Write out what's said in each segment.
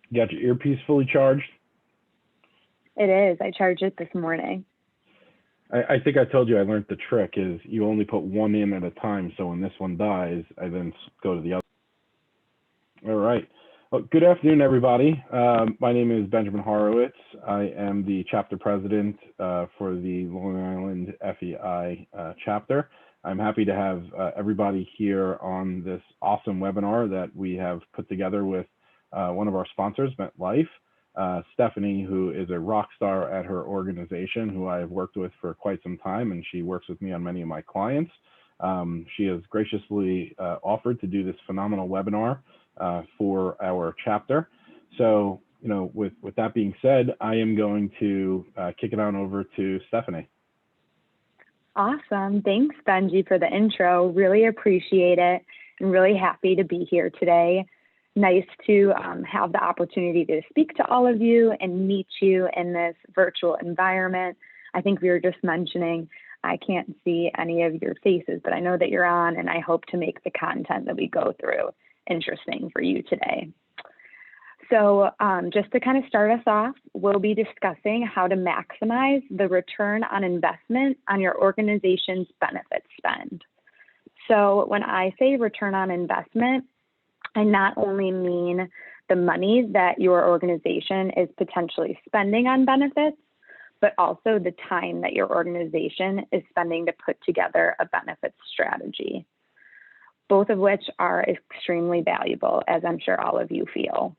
You got your earpiece fully charged? It is. I charged it this morning. I think I told you I learned the trick is you only put one in at a time. So when this one dies, I then go to the other. All right. Well, good afternoon, everybody. My name is Benjamin Horowitz. I am the chapter president for the Long Island FEI chapter. I'm happy to have everybody here on this awesome webinar that we have put together with one of our sponsors, MetLife. Stephanie, who is a rock star at her organization, who I have worked with for quite some time, and she works with me on many of my clients. She has graciously offered to do this phenomenal webinar for our chapter. So, with that being said, I am going to kick it on over to Stephanie. Awesome. Thanks, Benji, for the intro. Really appreciate it. I'm really happy to be here today. Nice to have the opportunity to speak to all of you and meet you in this virtual environment. I think we were just mentioning, I can't see any of your faces, but I know that you're on, and I hope to make the content that we go through interesting for you today. So just to kind of start us off, we'll be discussing how to maximize the return on investment on your organization's benefit spend. So when I say return on investment, I not only mean the money that your organization is potentially spending on benefits, but also the time that your organization is spending to put together a benefits strategy, both of which are extremely valuable, as I'm sure all of you feel.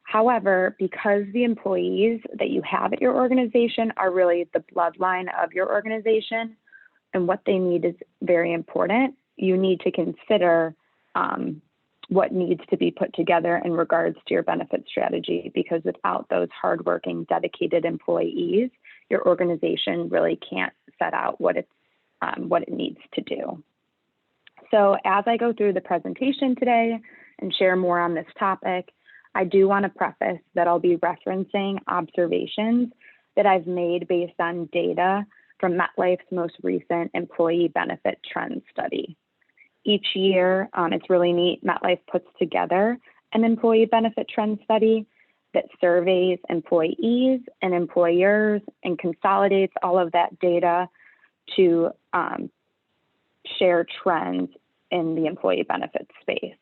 However, because the employees that you have at your organization are really the bloodline of your organization, and what they need is very important, you need to consider what needs to be put together in regards to your benefit strategy, because without those hardworking, dedicated employees, your organization really can't set out what it needs to do. So as I go through the presentation today and share more on this topic, I do want to preface that I'll be referencing observations that I've made based on data from MetLife's most recent employee benefit trend study. Each year, it's really neat, MetLife puts together an employee benefit trend study that surveys employees and employers and consolidates all of that data to share trends in the employee benefit space.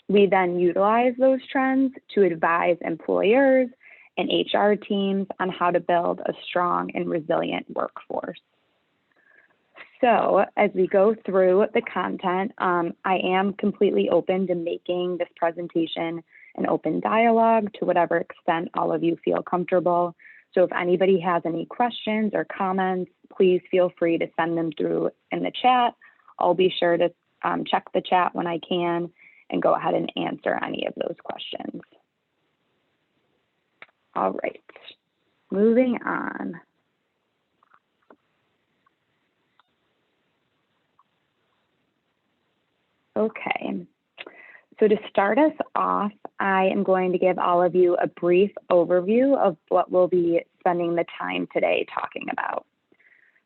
We then utilize those trends to advise employers and HR teams on how to build a strong and resilient workforce. So as we go through the content, I am completely open to making this presentation an open dialogue to whatever extent all of you feel comfortable. So if anybody has any questions or comments, please feel free to send them through in the chat. I'll be sure to check the chat when I can and go ahead and answer any of those questions. All right, moving on. Okay, so to start us off, I am going to give all of you a brief overview of what we'll be spending the time today talking about.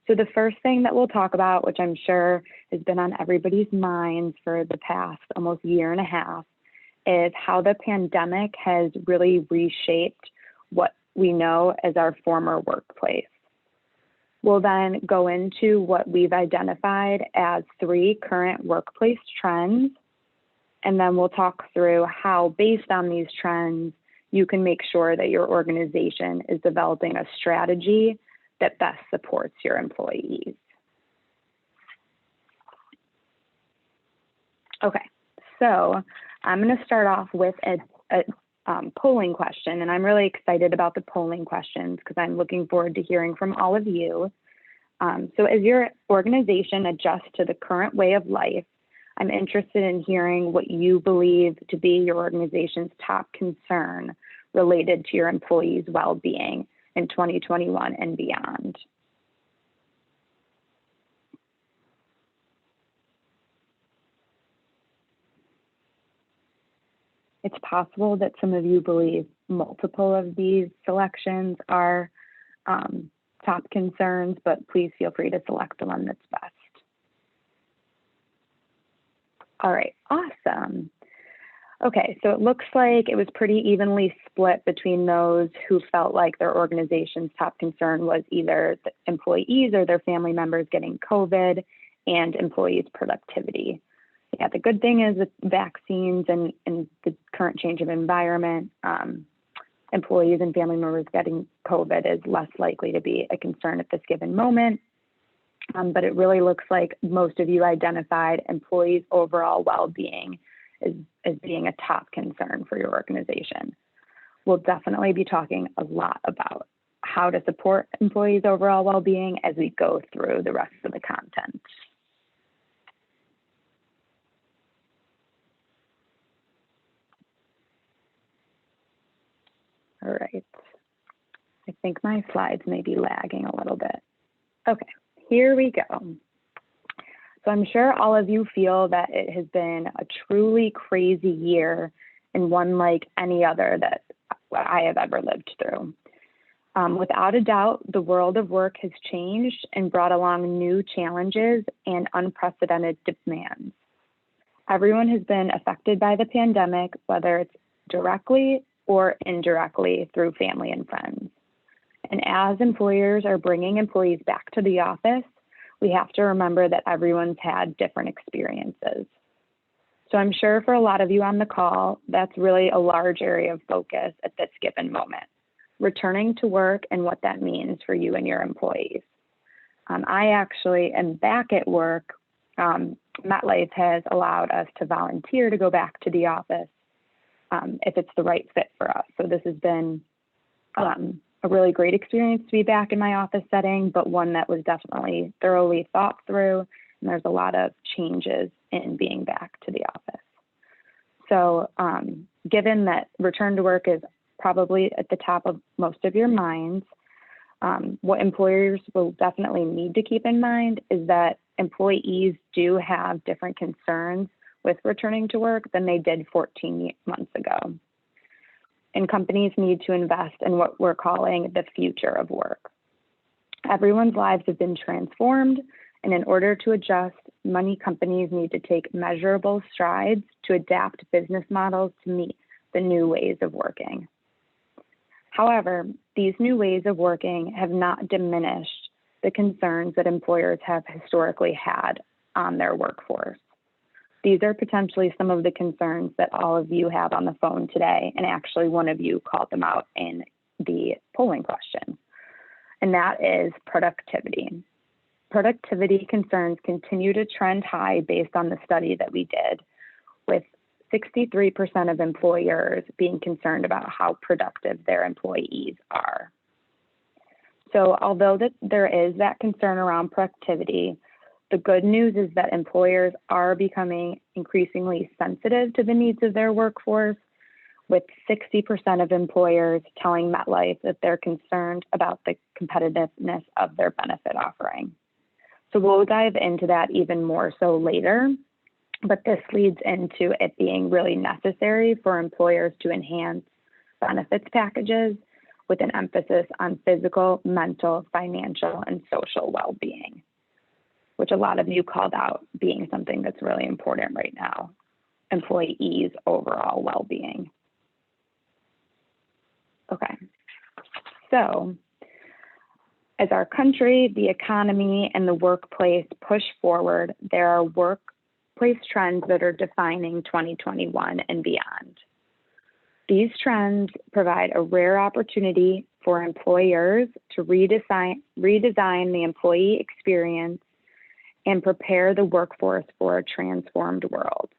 So the first thing that we'll talk about, which I'm sure has been on everybody's minds for the past almost year and a half, is how the pandemic has really reshaped what we know as our former workplace. We'll then go into what we've identified as 3 current workplace trends, and then we'll talk through how, based on these trends, you can make sure that your organization is developing a strategy that best supports your employees. Okay, so I'm going to start off with a polling question, and I'm really excited about the polling questions because I'm looking forward to hearing from all of you. So as your organization adjusts to the current way of life, I'm interested in hearing what you believe to be your organization's top concern related to your employees' well-being in 2021 and beyond. It's possible that some of you believe multiple of these selections are top concerns, but please feel free to select the one that's best. All right, awesome. Okay, so it looks like it was pretty evenly split between those who felt like their organization's top concern was either the employees or their family members getting COVID and employees' productivity. Yeah, the good thing is with vaccines and the current change of environment, employees and family members getting COVID is less likely to be a concern at this given moment. But it really looks like most of you identified employees' overall well-being as being a top concern for your organization. We'll definitely be talking a lot about how to support employees' overall well-being as we go through the rest of the content. All right. I think my slides may be lagging a little bit. Okay, here we go. So I'm sure all of you feel that it has been a truly crazy year and one like any other that I have ever lived through. Without a doubt, the world of work has changed and brought along new challenges and unprecedented demands. Everyone has been affected by the pandemic, whether it's directly or indirectly through family and friends. And as employers are bringing employees back to the office, we have to remember that everyone's had different experiences. So I'm sure for a lot of you on the call, that's really a large area of focus at this given moment, returning to work and what that means for you and your employees. I actually am back at work. MetLife has allowed us to volunteer to go back to the office if it's the right fit for us. So this has been a really great experience to be back in my office setting, but one that was definitely thoroughly thought through. And there's a lot of changes in being back to the office. So given that return to work is probably at the top of most of your minds, what employers will definitely need to keep in mind is that employees do have different concerns with returning to work than they did 14 months ago. And companies need to invest in what we're calling the future of work. Everyone's lives have been transformed, and in order to adjust, many companies need to take measurable strides to adapt business models to meet the new ways of working. However, these new ways of working have not diminished the concerns that employers have historically had on their workforce. These are potentially some of the concerns that all of you have on the phone today, and actually one of you called them out in the polling question, and that is productivity. Productivity concerns continue to trend high based on the study that we did, with 63% of employers being concerned about how productive their employees are. So although there is that concern around productivity, the good news is that employers are becoming increasingly sensitive to the needs of their workforce, with 60% of employers telling MetLife that they're concerned about the competitiveness of their benefit offering. So we'll dive into that even more so later, but this leads into it being really necessary for employers to enhance benefits packages with an emphasis on physical, mental, financial, and social well-being, which a lot of you called out being something that's really important right now, employees' overall well-being. Okay, so as our country, the economy, and the workplace push forward, there are workplace trends that are defining 2021 and beyond. These trends provide a rare opportunity for employers to redesign the employee experience and prepare the workforce for a transformed world.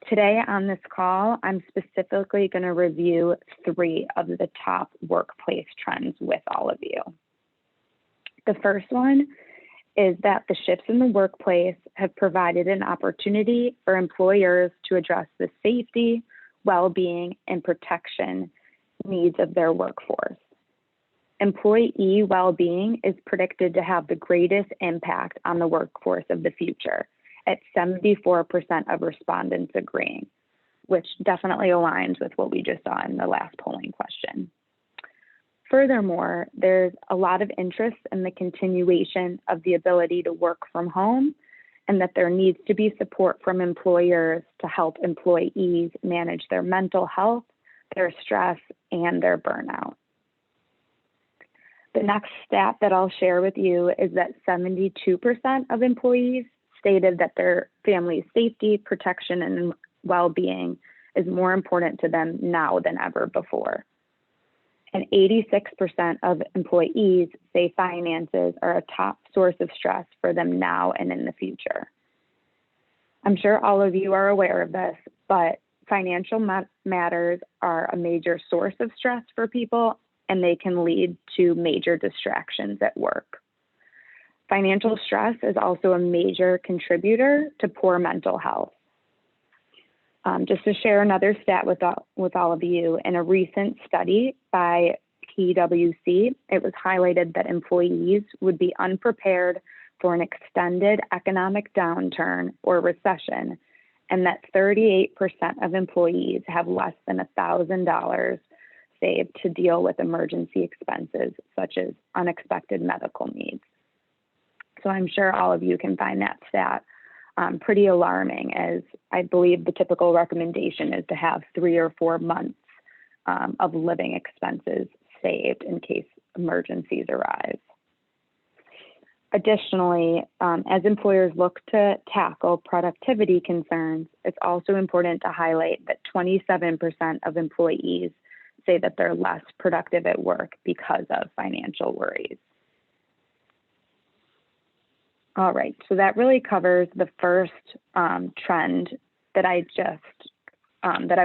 Today on this call, I'm specifically going to review 3 of the top workplace trends with all of you. The first one is that the shifts in the workplace have provided an opportunity for employers to address the safety, well-being, and protection needs of their workforce. Employee well-being is predicted to have the greatest impact on the workforce of the future, at 74% of respondents agreeing, which definitely aligns with what we just saw in the last polling question. Furthermore, there's a lot of interest in the continuation of the ability to work from home and that there needs to be support from employers to help employees manage their mental health, their stress, and their burnout. The next stat that I'll share with you is that 72% of employees stated that their family's safety, protection, and well-being is more important to them now than ever before. And 86% of employees say finances are a top source of stress for them now and in the future. I'm sure all of you are aware of this, but financial matters are a major source of stress for people, and they can lead to major distractions at work. Financial stress is also a major contributor to poor mental health. Just to share another stat with all of you, in a recent study by PwC, it was highlighted that employees would be unprepared for an extended economic downturn or recession, and that 38% of employees have less than $1,000 saved to deal with emergency expenses, such as unexpected medical needs. So I'm sure all of you can find that stat pretty alarming, as I believe the typical recommendation is to have 3 or 4 months of living expenses saved in case emergencies arise. Additionally, as employers look to tackle productivity concerns, it's also important to highlight that 27% of employees say that they're less productive at work because of financial worries. All right, so that really covers the first trend that I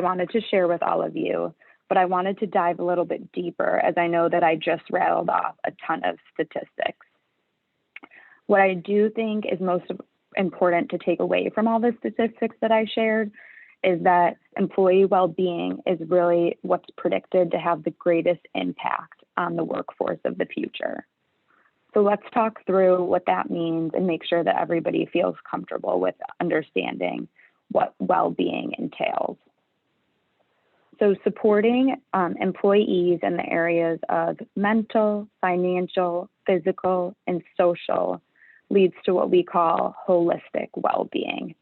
wanted to share with all of you, but I wanted to dive a little bit deeper, as I know that I just rattled off a ton of statistics. What I do think is most important to take away from all the statistics that I shared is that employee well-being is really what's predicted to have the greatest impact on the workforce of the future. So let's talk through what that means and make sure that everybody feels comfortable with understanding what well-being entails. So supporting employees in the areas of mental, financial, physical, and social leads to what we call holistic well-being.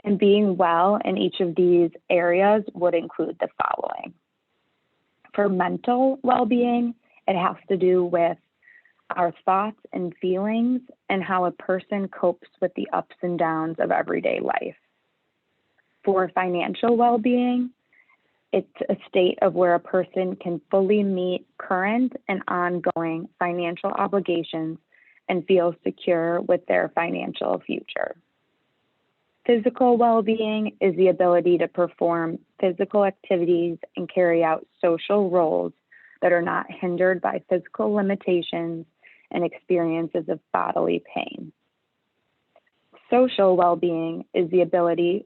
And being well in each of these areas would include the following. For mental well-being, it has to do with our thoughts and feelings and how a person copes with the ups and downs of everyday life. For financial well-being, it's a state of where a person can fully meet current and ongoing financial obligations and feel secure with their financial future. Physical well-being is the ability to perform physical activities and carry out social roles that are not hindered by physical limitations and experiences of bodily pain. Social well-being is the ability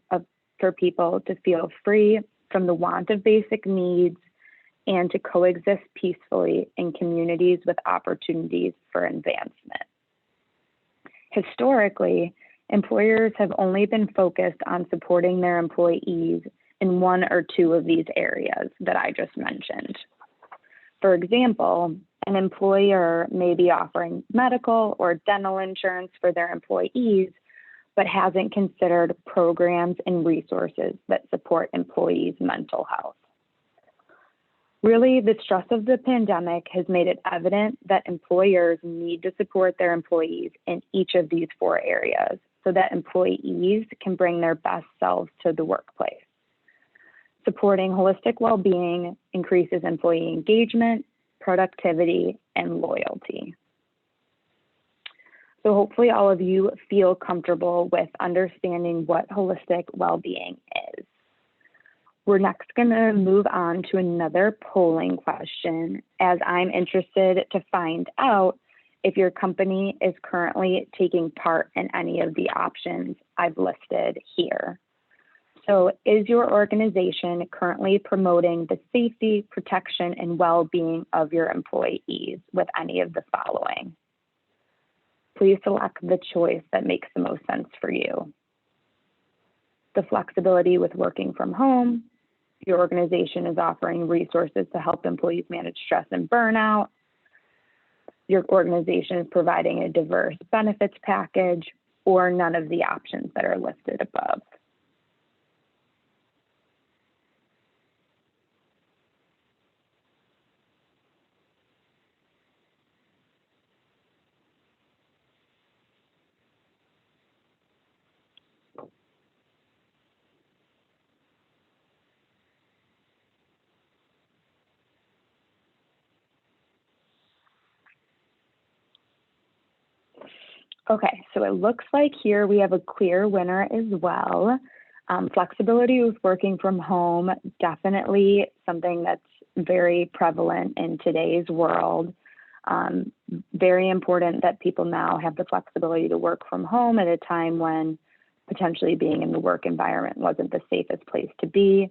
for people to feel free from the want of basic needs and to coexist peacefully in communities with opportunities for advancement. Historically, employers have only been focused on supporting their employees in 1 or 2 of these areas that I just mentioned. For example, an employer may be offering medical or dental insurance for their employees, but hasn't considered programs and resources that support employees' mental health. Really, the stress of the pandemic has made it evident that employers need to support their employees in each of these 4 areas so that employees can bring their best selves to the workplace. Supporting holistic well-being increases employee engagement, productivity, and loyalty. So hopefully all of you feel comfortable with understanding what holistic well-being is. We're next going to move on to another polling question, as I'm interested to find out if your company is currently taking part in any of the options I've listed here. So is your organization currently promoting the safety, protection, and well-being of your employees with any of the following? Please select the choice that makes the most sense for you. The flexibility with working from home. Your organization is offering resources to help employees manage stress and burnout. Your organization is providing a diverse benefits package, or none of the options that are listed above. Okay, so it looks like here we have a clear winner as well. Flexibility with working from home, definitely something that's very prevalent in today's world. Very important that people now have the flexibility to work from home at a time when potentially being in the work environment wasn't the safest place to be.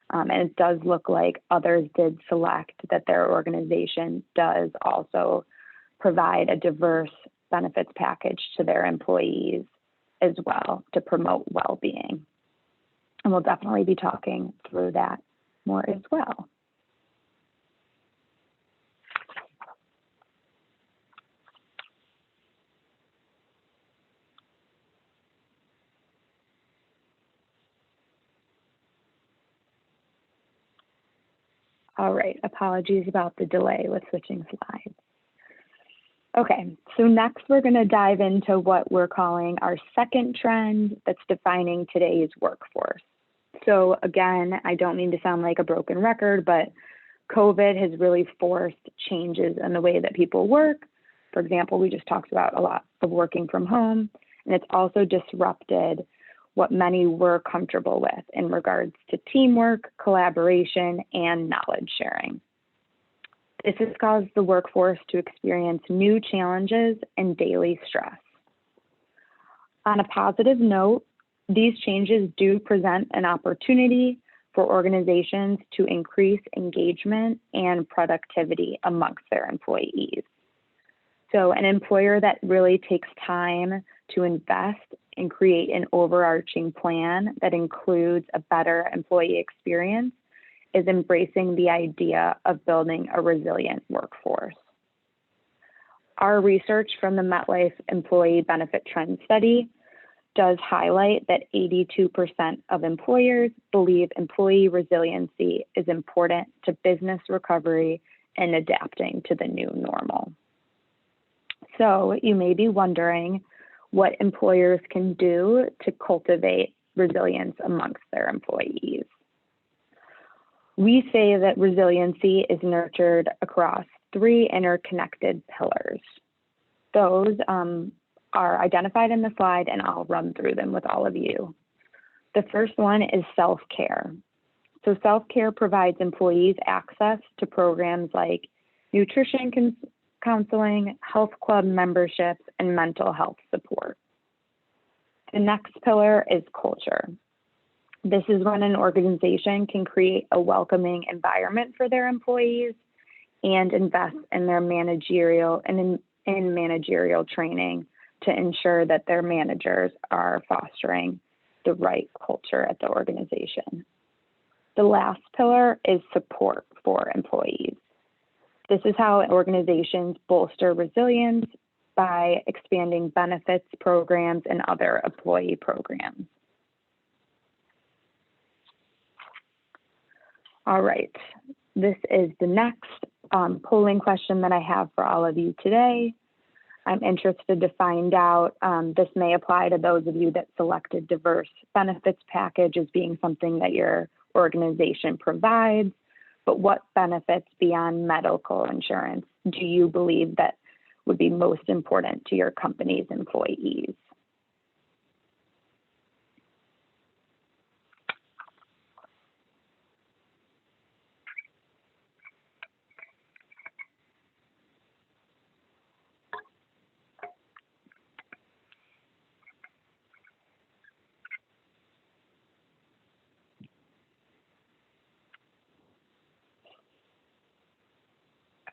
And it does look like others did select that their organization does also provide a diverse benefits package to their employees as well to promote well-being. And we'll definitely be talking through that more as well. All right, apologies about the delay with switching slides. Okay, so next we're going to dive into what we're calling our second trend that's defining today's workforce. So again, I don't mean to sound like a broken record, but COVID has really forced changes in the way that people work. For example, we just talked about a lot of working from home, and it's also disrupted what many were comfortable with in regards to teamwork, collaboration, and knowledge sharing. This has caused the workforce to experience new challenges and daily stress. On a positive note, these changes do present an opportunity for organizations to increase engagement and productivity amongst their employees. So an employer that really takes time to invest and create an overarching plan that includes a better employee experience is embracing the idea of building a resilient workforce. Our research from the MetLife Employee Benefit Trend Study does highlight that 82% of employers believe employee resiliency is important to business recovery and adapting to the new normal. So you may be wondering what employers can do to cultivate resilience amongst their employees. We say that resiliency is nurtured across three interconnected pillars. Those are identified in the slide, and I'll run through them with all of you. The first one is self-care. So self-care provides employees access to programs like nutrition counseling, health club memberships, and mental health support. The next pillar is culture. This is when an organization can create a welcoming environment for their employees and invest in their managerial and in managerial training to ensure that their managers are fostering the right culture at the organization. The last pillar is support for employees. This is how organizations bolster resilience by expanding benefits programs and other employee programs. All right, this is the next polling question that I have for all of you today. I'm interested to find out, this may apply to those of you that selected diverse benefits package as being something that your organization provides, but what benefits beyond medical insurance do you believe that would be most important to your company's employees?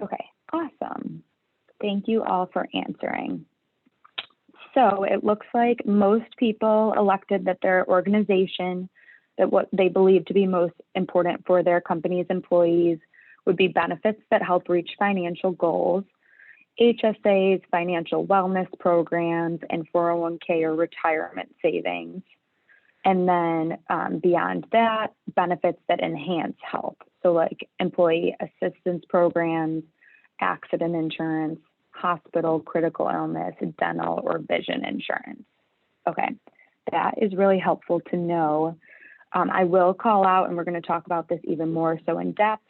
Okay, awesome. Thank you all for answering. So it looks like most people elected that their organization, that what they believe to be most important for their company's employees would be benefits that help reach financial goals HSAs, financial wellness programs, and 401k or retirement savings. And then beyond that, benefits that enhance health. So like employee assistance programs, accident insurance, hospital, critical illness, dental, or vision insurance. Okay, that is really helpful to know. I will call out, and we're going to talk about this even more so in depth,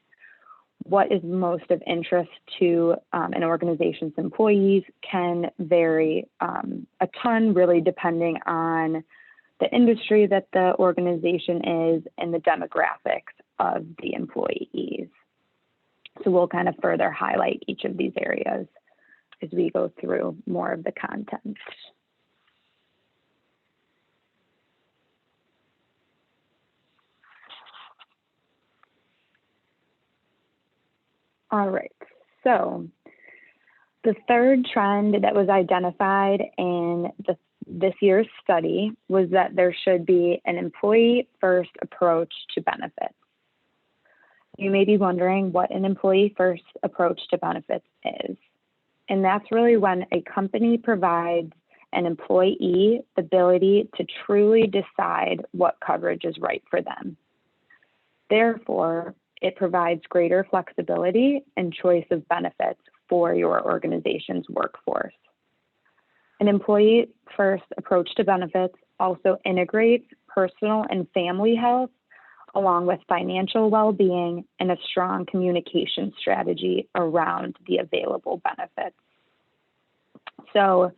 what is most of interest to an organization's employees can vary a ton, really depending on the industry that the organization is and the demographics of the employees. So we'll kind of further highlight each of these areas as we go through more of the content. All right, so the third trend that was identified in this year's study was that there should be an employee-first approach to benefits. You may be wondering what an employee-first approach to benefits is. And that's really when a company provides an employee the ability to truly decide what coverage is right for them. Therefore, it provides greater flexibility and choice of benefits for your organization's workforce. An employee-first approach to benefits also integrates personal and family health along with financial well-being and a strong communication strategy around the available benefits. So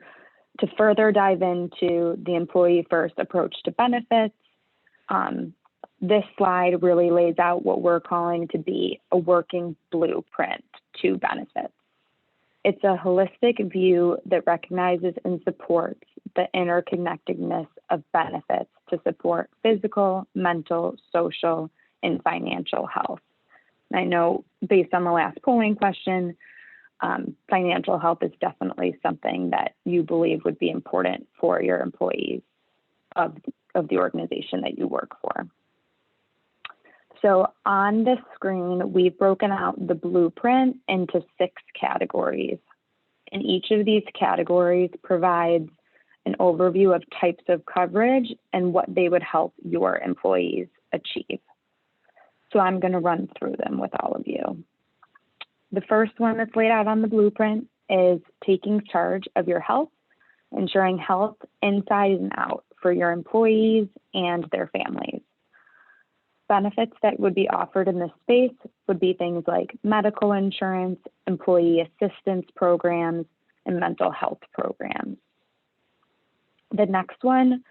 to further dive into the employee-first approach to benefits, this slide really lays out what we're calling to be a working blueprint to benefits. It's a holistic view that recognizes and supports the interconnectedness of benefits to support physical, mental, social, and financial health. And I know based on the last polling question, financial health is definitely something that you believe would be important for your employees of the organization that you work for. So on this screen, we've broken out the blueprint into 6 categories. And each of these categories provides an overview of types of coverage and what they would help your employees achieve. So I'm going to run through them with all of you. The first one that's laid out on the blueprint is taking charge of your health, ensuring health inside and out for your employees and their families. Benefits that would be offered in this space would be things like medical insurance, employee assistance programs, and mental health programs. The next one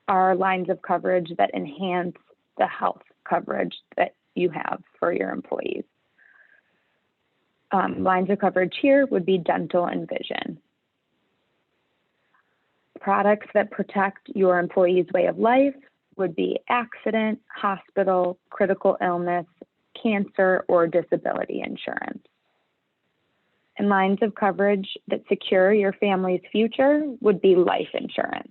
are lines of coverage that enhance the health coverage that you have for your employees. Lines of coverage here would be dental and vision. Products that protect your employees' way of life would be accident, hospital, critical illness, cancer, or disability insurance. And lines of coverage that secure your family's future would be life insurance.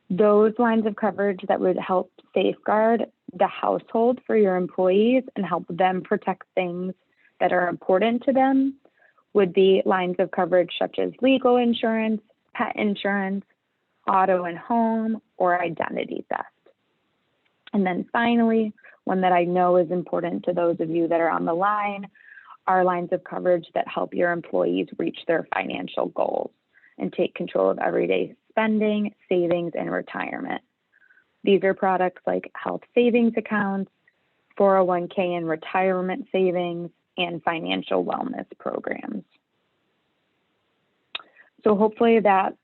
Those lines of coverage that would help safeguard the household for your employees and help them protect things that are important to them would be lines of coverage such as legal insurance, pet insurance, auto and home, or identity theft. And then finally, one that I know is important to those of you that are on the line are lines of coverage that help your employees reach their financial goals and take control of everyday spending, savings, and retirement. These are products like health savings accounts, 401k and retirement savings, and financial wellness programs. So hopefully that,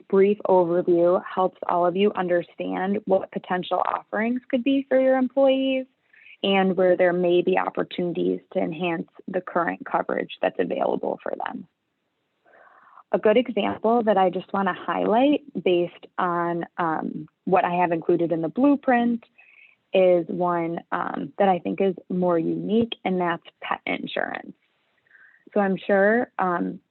brief overview helps all of you understand what potential offerings could be for your employees and where there may be opportunities to enhance the current coverage that's available for them. A good example that I just want to highlight based on what I have included in the blueprint is one that I think is more unique, and that's pet insurance. So I'm sure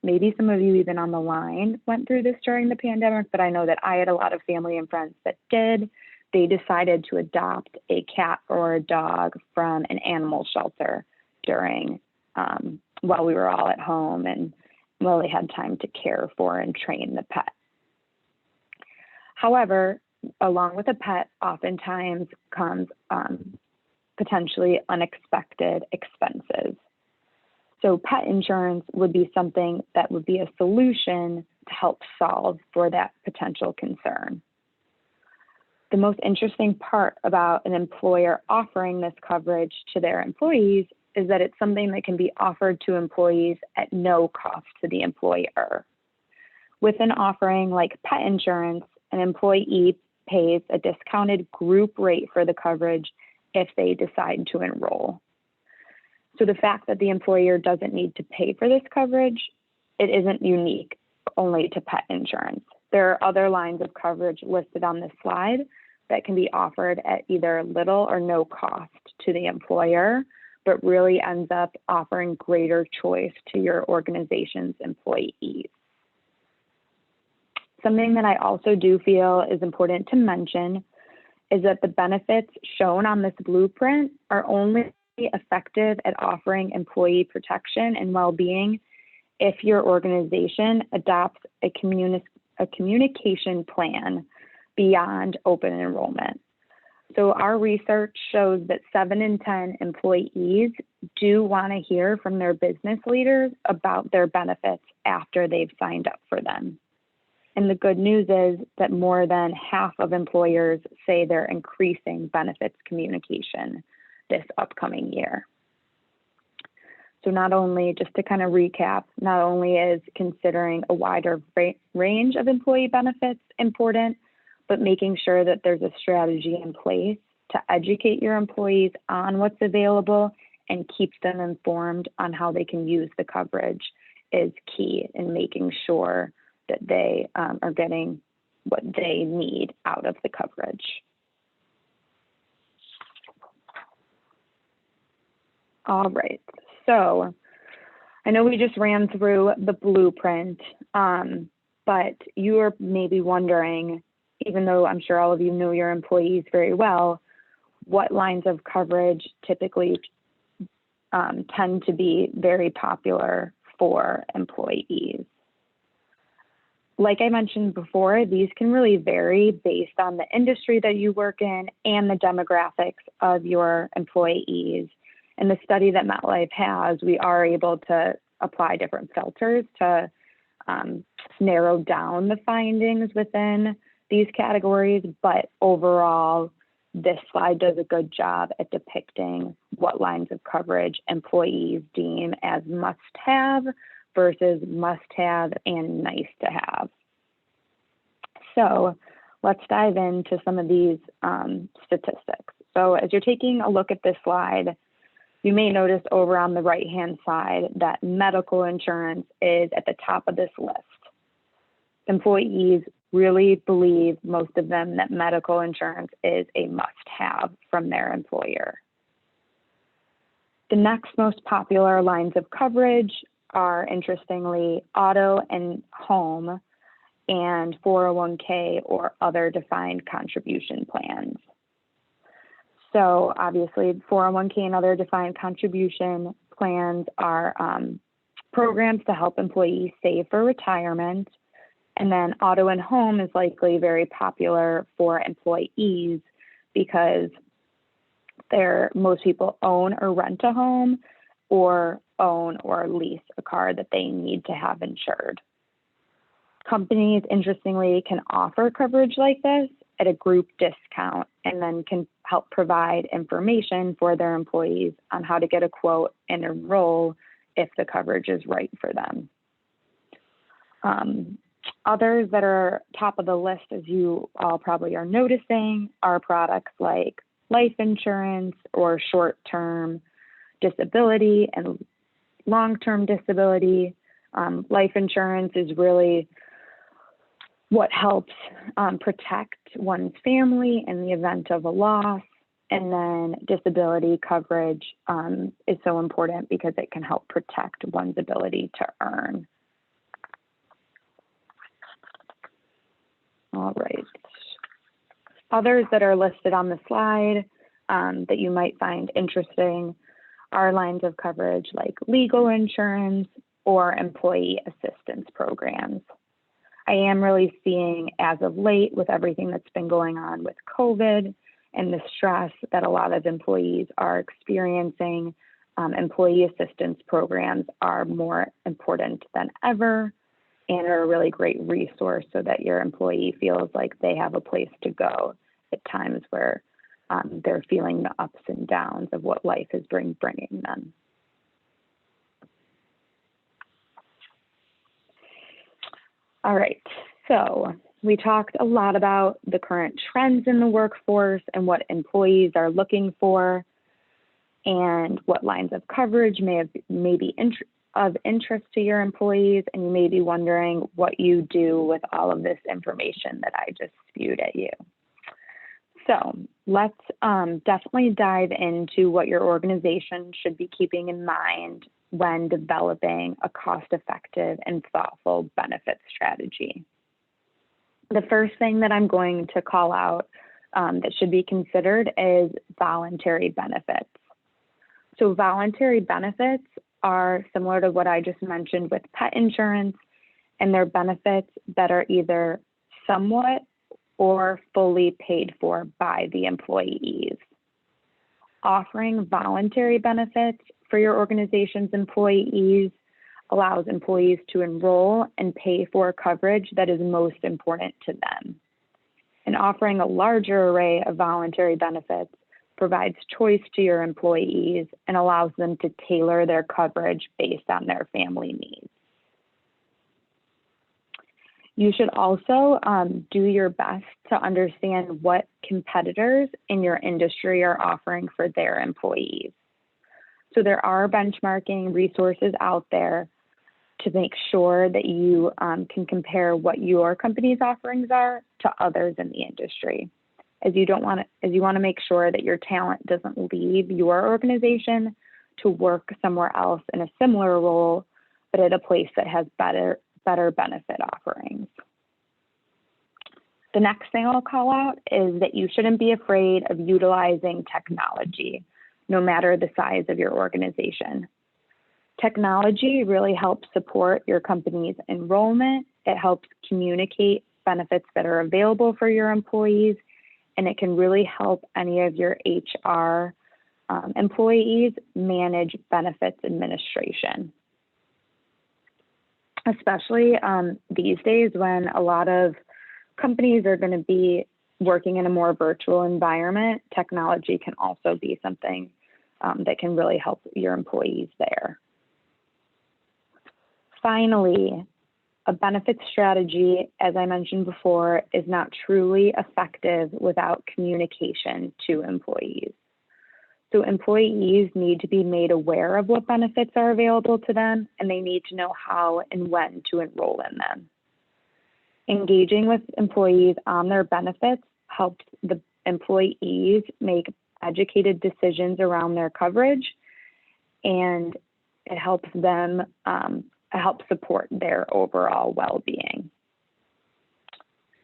maybe some of you even on the line went through this during the pandemic, but I know that I had a lot of family and friends that did. They decided to adopt a cat or a dog from an animal shelter during while we were all at home and while they had time to care for and train the pet. However, along with a pet, oftentimes comes potentially unexpected expenses. So pet insurance would be something that would be a solution to help solve for that potential concern. The most interesting part about an employer offering this coverage to their employees is that it's something that can be offered to employees at no cost to the employer. With an offering like pet insurance, an employee pays a discounted group rate for the coverage if they decide to enroll. So the fact that the employer doesn't need to pay for this coverage, it isn't unique only to pet insurance. There are other lines of coverage listed on this slide that can be offered at either little or no cost to the employer, but really ends up offering greater choice to your organization's employees. Something that I also do feel is important to mention is that the benefits shown on this blueprint are only effective at offering employee protection and well-being if your organization adopts a communication plan beyond open enrollment. So our research shows that 7 in 10 employees do want to hear from their business leaders about their benefits after they've signed up for them. And the good news is that more than half of employers say they're increasing benefits communication this upcoming year. So not only, just to kind of recap, not only is considering a wider range of employee benefits important, but making sure that there's a strategy in place to educate your employees on what's available and keep them informed on how they can use the coverage is key in making sure that they are getting what they need out of the coverage. All right, so I know we just ran through the blueprint, but you are maybe wondering, even though I'm sure all of you know your employees very well, what lines of coverage typically tend to be very popular for employees. Like I mentioned before, these can really vary based on the industry that you work in and the demographics of your employees. In the study that MetLife has, we are able to apply different filters to narrow down the findings within these categories, but overall, this slide does a good job at depicting what lines of coverage employees deem as must-have versus must-have and nice-to-have. So let's dive into some of these statistics. So as you're taking a look at this slide, you may notice over on the right-hand side that medical insurance is at the top of this list. Employees really believe, most of them, that medical insurance is a must-have from their employer. The next most popular lines of coverage are, interestingly, auto and home and 401k or other defined contribution plans. So obviously 401k and other defined contribution plans are programs to help employees save for retirement. And then auto and home is likely very popular for employees because most people own or rent a home or own or lease a car that they need to have insured. Companies, interestingly, can offer coverage like this at a group discount and then can help provide information for their employees on how to get a quote and enroll if the coverage is right for them. Others that are top of the list, as you all probably are noticing, are products like life insurance or short-term disability and long-term disability. Life insurance is really what helps protect one's family in the event of a loss. And then disability coverage is so important because it can help protect one's ability to earn. All right. Others that are listed on the slide that you might find interesting are lines of coverage like legal insurance or employee assistance programs. I am really seeing as of late with everything that's been going on with COVID and the stress that a lot of employees are experiencing, employee assistance programs are more important than ever and are a really great resource so that your employee feels like they have a place to go at times where they're feeling the ups and downs of what life is bringing them. All right, so we talked a lot about the current trends in the workforce and what employees are looking for and what lines of coverage may be of interest to your employees, and you may be wondering what you do with all of this information that I just spewed at you. So let's definitely dive into what your organization should be keeping in mind when developing a cost-effective and thoughtful benefit strategy. The first thing that I'm going to call out that should be considered is voluntary benefits. So voluntary benefits are similar to what I just mentioned with pet insurance, and they're benefits that are either somewhat or fully paid for by the employees. Offering voluntary benefits for your organization's employees allows employees to enroll and pay for coverage that is most important to them. And offering a larger array of voluntary benefits provides choice to your employees and allows them to tailor their coverage based on their family needs. You should also do your best to understand what competitors in your industry are offering for their employees. So there are benchmarking resources out there to make sure that you can compare what your company's offerings are to others in the industry. As you want to make sure that your talent doesn't leave your organization to work somewhere else in a similar role, but at a place that has better benefit offerings. The next thing I'll call out is that you shouldn't be afraid of utilizing technology, no matter the size of your organization. Technology really helps support your company's enrollment. It helps communicate benefits that are available for your employees, and it can really help any of your HR employees manage benefits administration. Especially these days when a lot of companies are going to be working in a more virtual environment, technology can also be something that can really help your employees there. Finally, a benefit strategy, as I mentioned before, is not truly effective without communication to employees. So employees need to be made aware of what benefits are available to them, and they need to know how and when to enroll in them. Engaging with employees on their benefits helps the employees make educated decisions around their coverage, and it helps them support their overall well-being.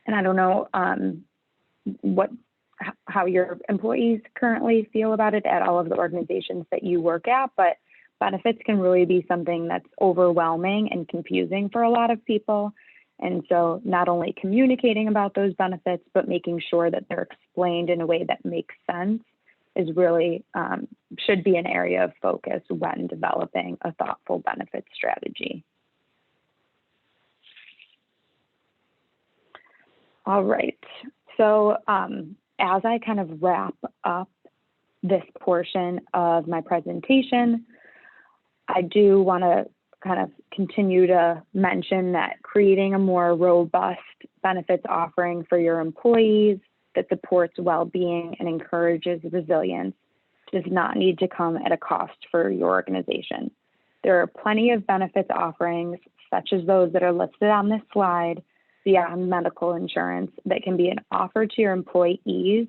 And I don't know how your employees currently feel about it at all of the organizations that you work at, but benefits can really be something that's overwhelming and confusing for a lot of people. And so not only communicating about those benefits, but making sure that they're explained in a way that makes sense is really should be an area of focus when developing a thoughtful benefit strategy. All right, so as I kind of wrap up this portion of my presentation, I do want to kind of continue to mention that creating a more robust benefits offering for your employees that supports well-being and encourages resilience does not need to come at a cost for your organization. There are plenty of benefits offerings, such as those that are listed on this slide, beyond medical insurance, that can be an offer to your employees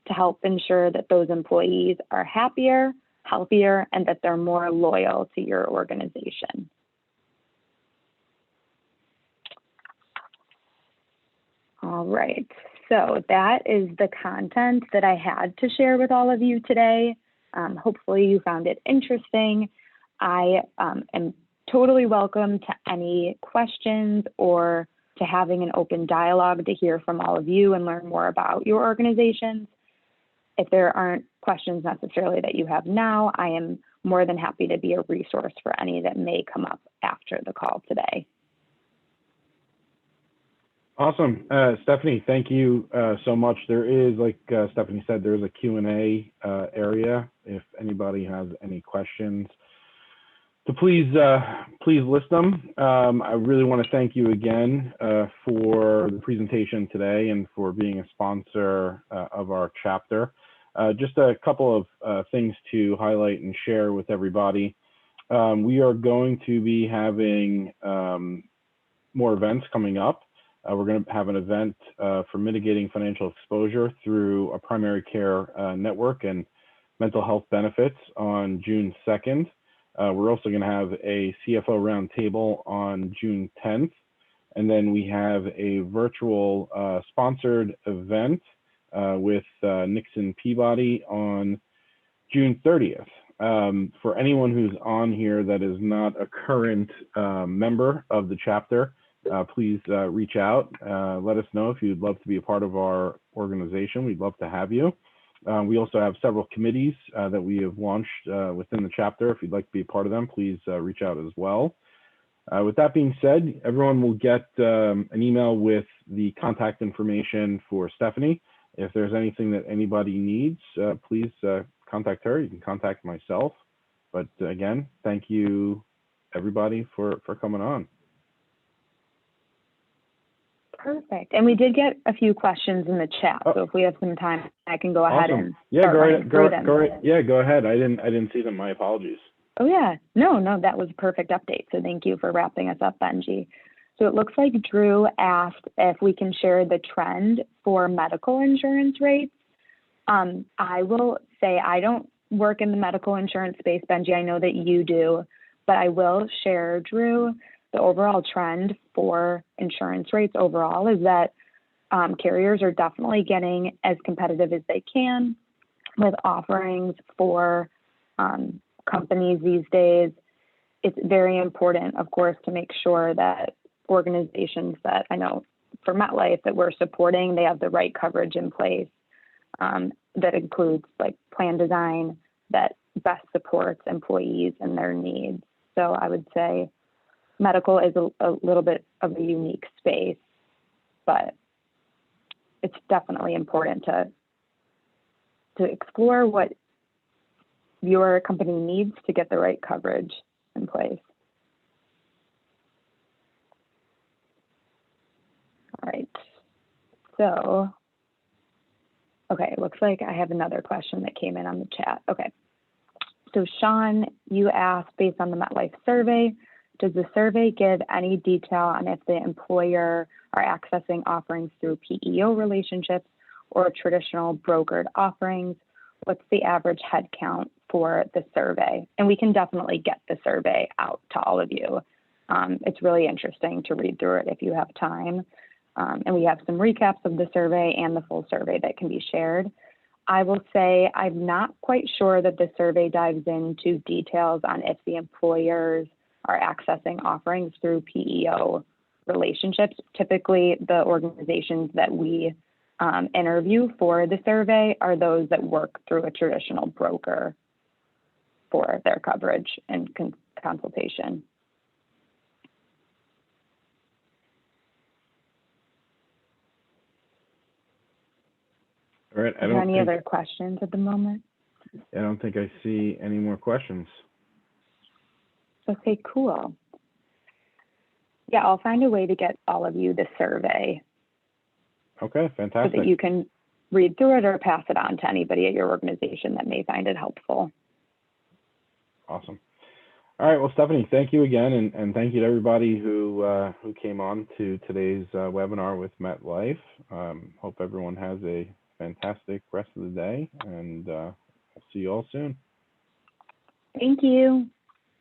to help ensure that those employees are happier, healthier, and that they're more loyal to your organization. All right, so that is the content that I had to share with all of you today. Hopefully you found it interesting. I am totally welcome to any questions or to having an open dialogue to hear from all of you and learn more about your organizations. If there aren't questions necessarily that you have now, I am more than happy to be a resource for any that may come up after the call today. Awesome. Stephanie, thank you so much. There is, like Stephanie said, there is a Q&A area if anybody has any questions. So please list them. I really want to thank you again for the presentation today and for being a sponsor of our chapter. Just a couple of things to highlight and share with everybody. We are going to be having more events coming up. We're going to have an event for mitigating financial exposure through a primary care network and mental health benefits on June 2nd. We're also going to have a CFO roundtable on June 10th. And then we have a virtual sponsored event with Nixon Peabody on June 30th. For anyone who's on here that is not a current member of the chapter, please reach out. Let us know if you'd love to be a part of our organization. We'd love to have you. We also have several committees that we have launched within the chapter. If you'd like to be a part of them, please reach out as well. With that being said, everyone will get an email with the contact information for Stephanie. If there's anything that anybody needs, please contact her. You can contact myself. But again, thank you, everybody, for coming on. Perfect. And we did get a few questions in the chat. So if we have some time, I can go ahead and go ahead. I didn't see them. My apologies. Oh yeah, no, that was a perfect update. So thank you for wrapping us up, Benji. So it looks like Drew asked if we can share the trend for medical insurance rates. I will say I don't work in the medical insurance space, Benji. I know that you do, but I will share, Drew, the overall trend for insurance rates overall is that carriers are definitely getting as competitive as they can with offerings for companies these days. It's very important, of course, to make sure that organizations that I know for MetLife that we're supporting, they have the right coverage in place that includes like plan design that best supports employees and their needs. So I would say medical is a little bit of a unique space, but it's definitely important to explore what your company needs to get the right coverage in place. All right, so, okay, it looks like I have another question that came in on the chat. Okay, so Sean, you asked, based on the MetLife survey, does the survey give any detail on if the employer are accessing offerings through PEO relationships or traditional brokered offerings? What's the average headcount for the survey? And we can definitely get the survey out to all of you. It's really interesting to read through it if you have time. And we have some recaps of the survey and the full survey that can be shared. I will say I'm not quite sure that the survey dives into details on if the employers are accessing offerings through PEO relationships. Typically, the organizations that we interview for the survey are those that work through a traditional broker for their coverage and consultation. All right. Are there any other questions at the moment? I don't think I see any more questions. Okay, cool. Yeah, I'll find a way to get all of you the survey. Okay, fantastic. So that you can read through it or pass it on to anybody at your organization that may find it helpful. Awesome. All right, well, Stephanie, thank you again, and thank you to everybody who came on to today's webinar with MetLife. Hope everyone has a fantastic rest of the day, and I'll see you all soon. Thank you.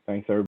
Thanks, everybody.